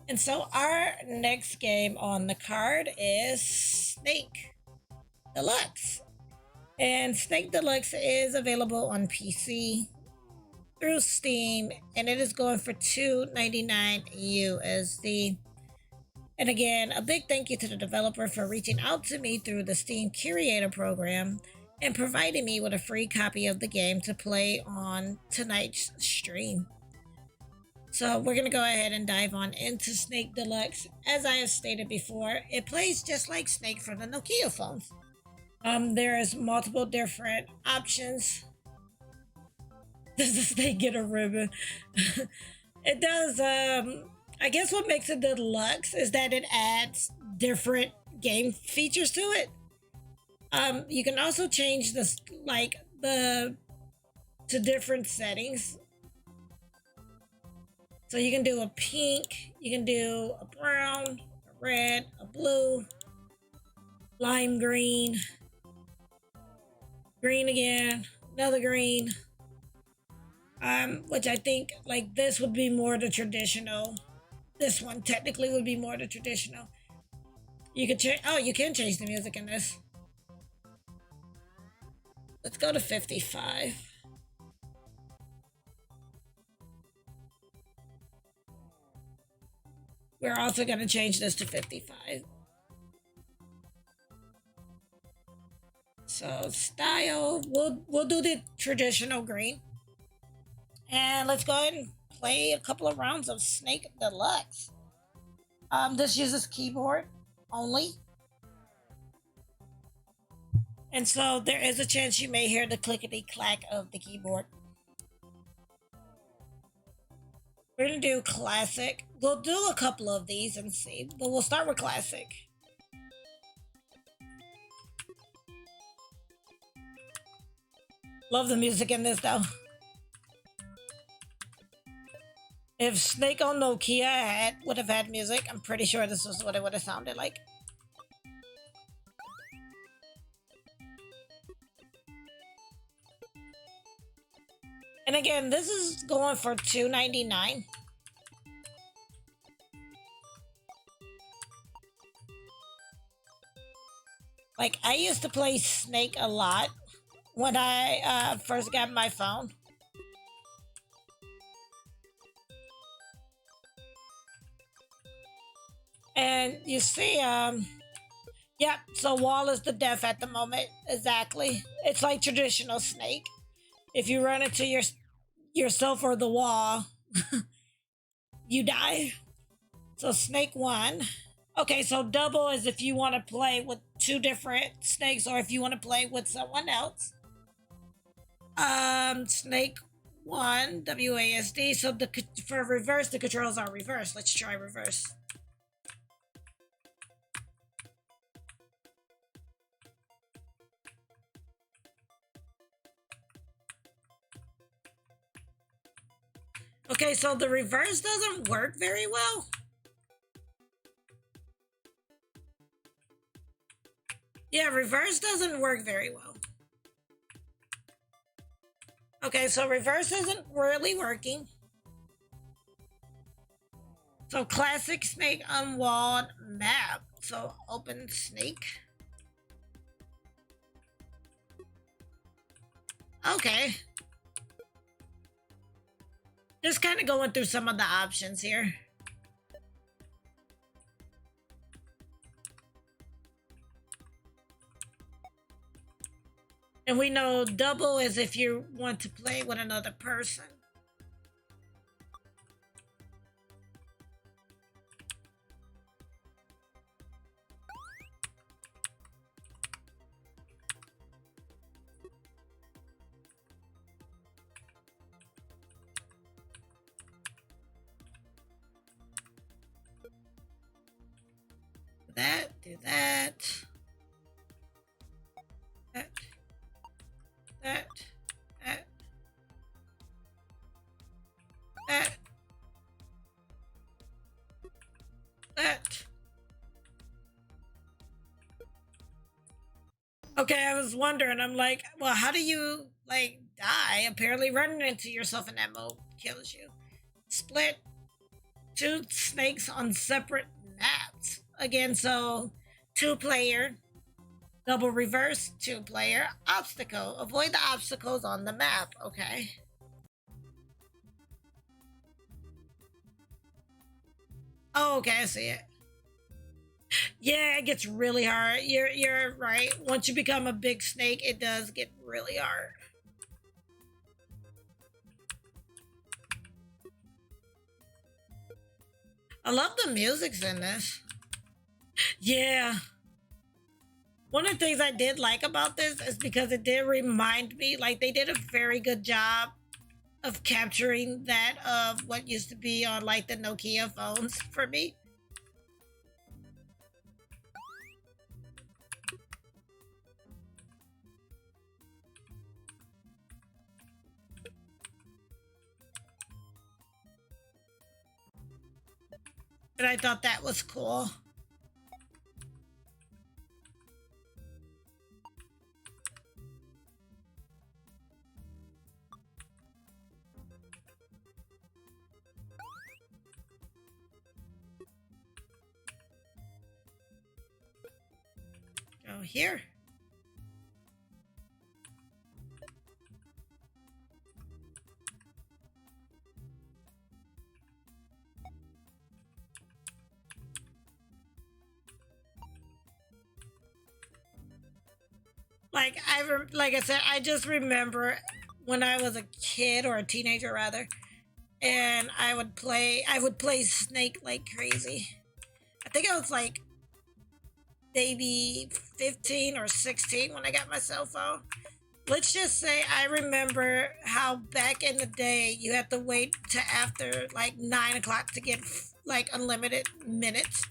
And so our next game on the card is Snake Deluxe. And Snake Deluxe is available on PC through Steam, and it is going for $2.99 USD. And again, a big thank you to the developer for reaching out to me through the Steam Curator program and providing me with a free copy of the game to play on tonight's stream. So we're going to go ahead and dive on into Snake Deluxe. As I have stated before, it plays just like Snake for the Nokia phones. There's multiple different options. Does the snake get a ribbon? It does. I guess what makes it deluxe is that it adds different game features to it. You can also change this to different settings. So you can do a pink, you can do a brown, a red, a blue, lime green, green again, another green. Which I think like this would be more the traditional. This one technically would be more the traditional. You could change. Oh, you can change the music in this. Let's go to 55. We're also going to change this to 55. So style, we'll do the traditional green. And let's go ahead and play a couple of rounds of Snake Deluxe. This uses keyboard only. And so there is a chance you may hear the clickety clack of the keyboard. We're gonna do classic. We'll do a couple of these and see, but we'll start with classic. Love the music in this though. If Snake on Nokia would have had music, I'm pretty sure this was what it would have sounded like. And again, this is going for $2.99. Like, I used to play Snake a lot when I first got my phone. And you see, yeah, so wall is the death at the moment. Exactly. It's like traditional Snake. If you run into yourself or the wall, you die. So Snake 1. Okay, so double is if you want to play with two different snakes or if you want to play with someone else. Snake 1, WASD. So for reverse, the controls are reversed. Let's try reverse. Okay, so the reverse doesn't work very well. Yeah, reverse doesn't work very well. Okay, so reverse isn't really working. So classic Snake unwalled map. So open Snake. Okay. Just kind of going through some of the options here. And we know double is if you want to play with another person. Do that. That. That. Okay, I was wondering, I'm like, well, how do you, like, die? Apparently running into yourself in that mode kills you. Split. two snakes on separate maps. Again, so 2-player, double reverse, 2-player, obstacle. Avoid the obstacles on the map, okay? Oh, okay, I see it. Yeah, it gets really hard. You're right. Once you become a big snake, it does get really hard. I love the music's in this. Yeah. One of the things I did like about this is because it did remind me, like, they did a very good job of capturing that of what used to be on, like, the Nokia phones for me. And I thought that was cool. Go here. Like I said, I just remember when I was a kid or a teenager rather, and I would play Snake like crazy. I think I was like maybe 15 or 16 when I got my cell phone. Let's just say I remember how back in the day you had to wait to after like 9 o'clock to get like unlimited minutes,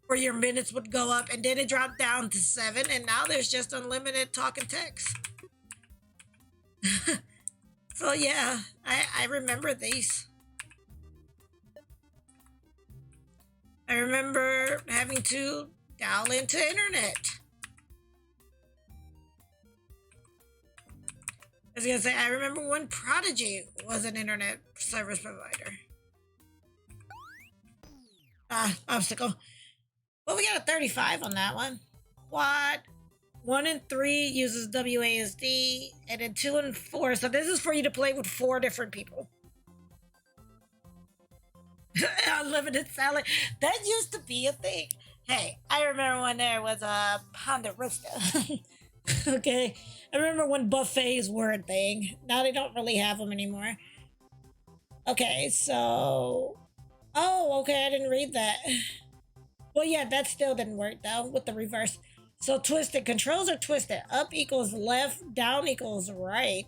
where your minutes would go up, and then it dropped down to 7, and now there's just unlimited talk and text. So yeah, I remember these. I remember having to dial into internet. I was gonna say, I remember when Prodigy was an internet service provider. Obstacle. Well, we got a 35 on that one. Quad. 1 and 3 uses WASD, and then 2 and 4. So this is for you to play with 4 different people. Unlimited salad. That used to be a thing. Hey, I remember when there was a Ponderosa. Okay. I remember when buffets were a thing. Now they don't really have them anymore. Okay, so. Oh, okay, I didn't read that. Well, yeah, that still didn't work though with the reverse. So twisted. Controls are twisted. Up equals left, down equals right.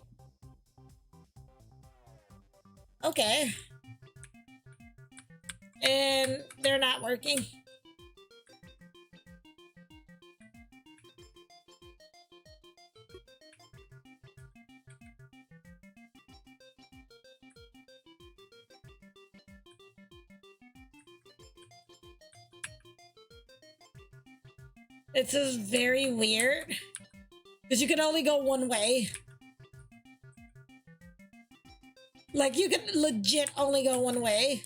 Okay. And they're not working. This is very weird. Because you can only go one way. Like, you can legit only go one way.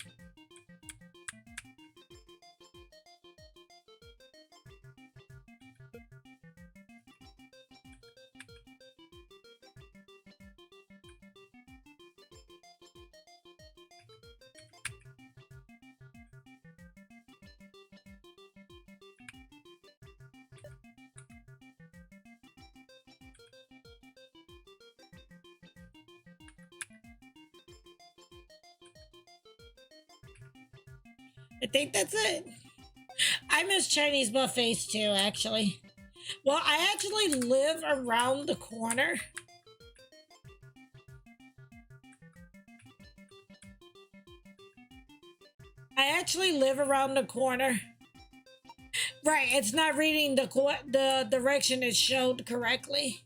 I think that's it. I miss Chinese buffets too, actually. Well, I actually live around the corner. I actually live around the corner. Right, it's not reading the direction it showed correctly.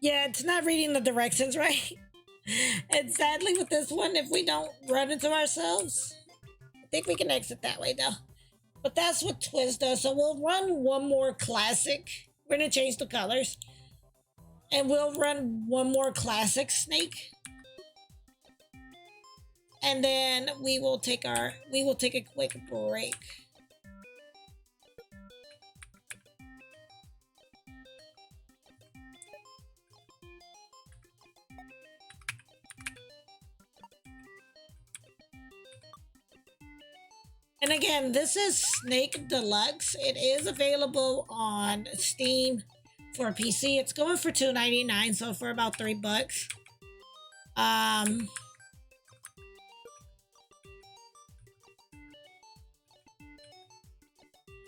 Yeah, it's not reading the directions right. And sadly, with this one, if we don't run into ourselves, I think we can exit that way though. But that's what Twiz does. So we'll run one more classic. We're gonna change the colors. and we'll run one more classic Snake, and then we will take a quick break. And again, this is Snake Deluxe. It is available on Steam for PC. It's going for $2.99, so for about $3. I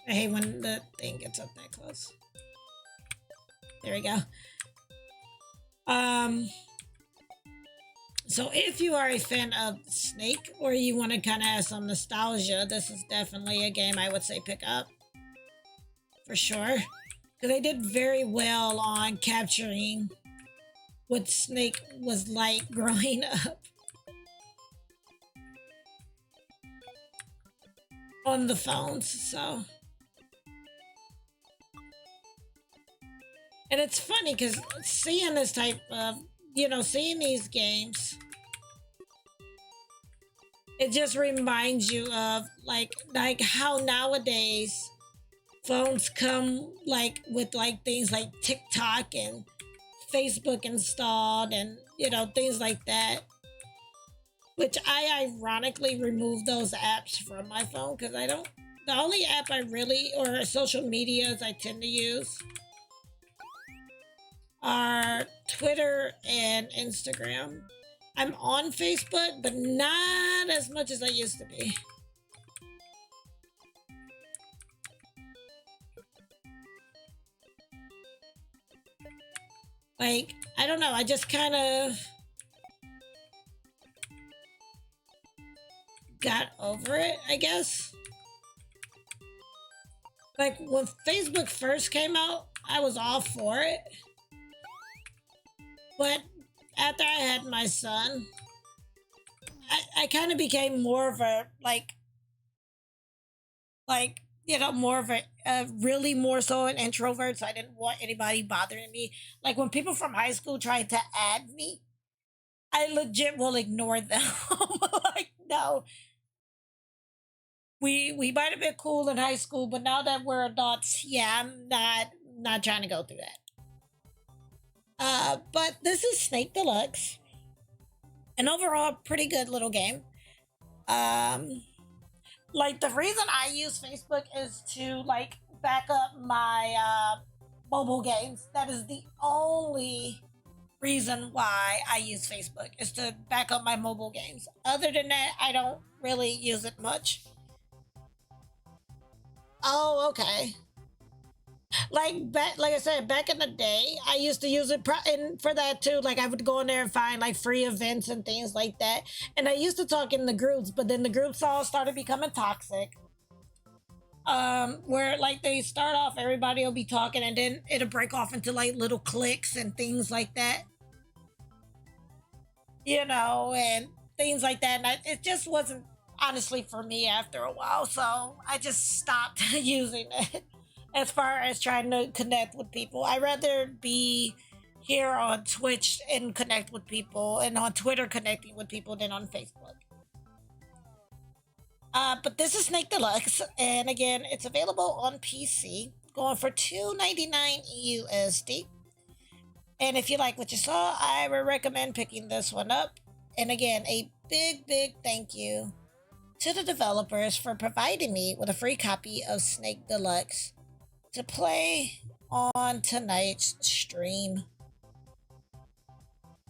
hate when the thing gets up that close. There we go. So if you are a fan of Snake or you want to kind of have some nostalgia, this is definitely a game I would say pick up. For sure. Because they did very well on capturing what Snake was like growing up. On the phones, so. And it's funny because seeing this type of, seeing these games, it just reminds you of like how nowadays phones come like with like things like TikTok and Facebook installed and things like that, which I ironically removed those apps from my phone because the only app I really, or social medias I tend to use are Twitter and Instagram. I'm on Facebook, but not as much as I used to be. Like, I don't know, I just kind of got over it, I guess. Like, when Facebook first came out, I was all for it. But after I had my son, I kind of became more of a, more of a really more so an introvert, so I didn't want anybody bothering me. Like, when people from high school tried to add me, I legit will ignore them. Like, no. We might have been cool in high school, but now that we're adults, yeah, I'm not trying to go through that. But this is Snake Deluxe. An overall pretty good little game. Like the reason I use Facebook is to like back up my mobile games. That is the only reason why I use Facebook, is to back up my mobile games. Other than that, I don't really use it much. Oh, okay. Like I said, back in the day, I used to use it and for that too. Like I would go in there and find like free events and things like that. And I used to talk in the groups, but then the groups all started becoming toxic. Where like they start off, everybody will be talking, and then it'll break off into like little cliques and things like that. And things like that. And it just wasn't honestly for me after a while, so I just stopped using it. As far as trying to connect with people, I'd rather be here on Twitch and connect with people, and on Twitter connecting with people, than on Facebook. But this is Snake Deluxe, and again, it's available on PC, going for $2.99 USD. And if you like what you saw, I would recommend picking this one up. And again, a big thank you to the developers for providing me with a free copy of Snake Deluxe to play on tonight's stream.